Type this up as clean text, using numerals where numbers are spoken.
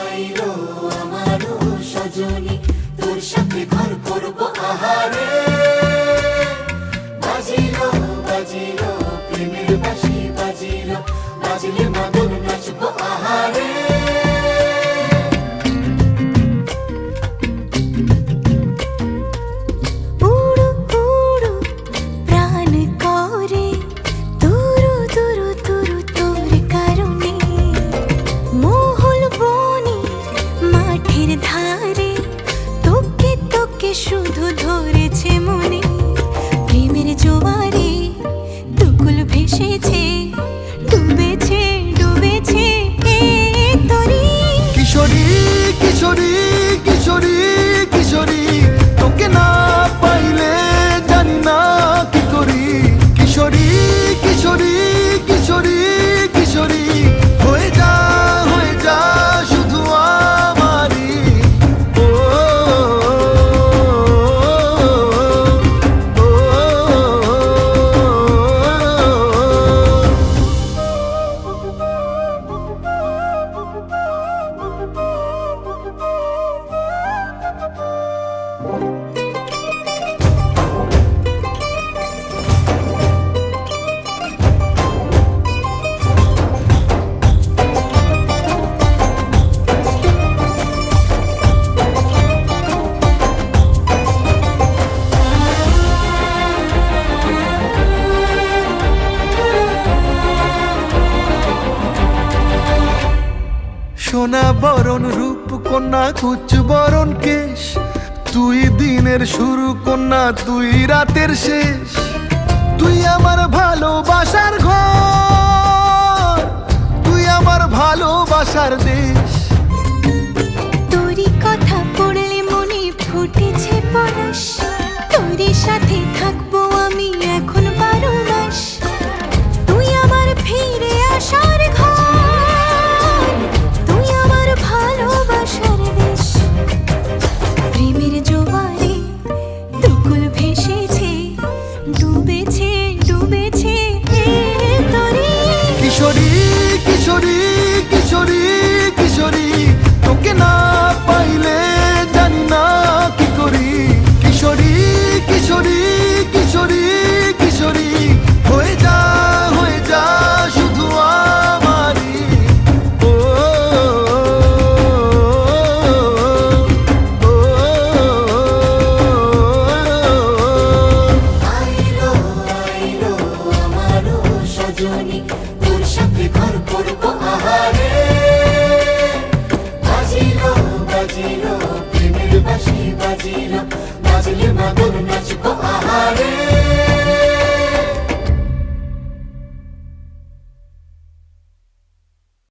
আইলো আমারও সজনী, তোর সাথে ঘর করবো আহারে। বাজিলো বাজিলো প্রেমের বাঁশি, বাজিলো বাজলে মাদল নাচবো আহারে। শুধু ধরেছে মনে প্রেমের জোয়ারে, দুকুল ভেসেছে, ডুবেছে ডুবেছে তরি। কিশোরী কিশোরী কিশোরী কিশোরী, তোকে না পাইলে জানি না কি করি। কিশোরী কিশোরী কিশোরী কিশোরী, হয়ে যা শুধু আমারই। সোনা বরণ রূপ কন্যা, কুচ বরণ কেশ, তুই দিনের শুরু কন্যা, তুই রাতের শেষ। তুই আমার ভালোবাসার ঘর, তুই আমার ভালোবাসার দেশ।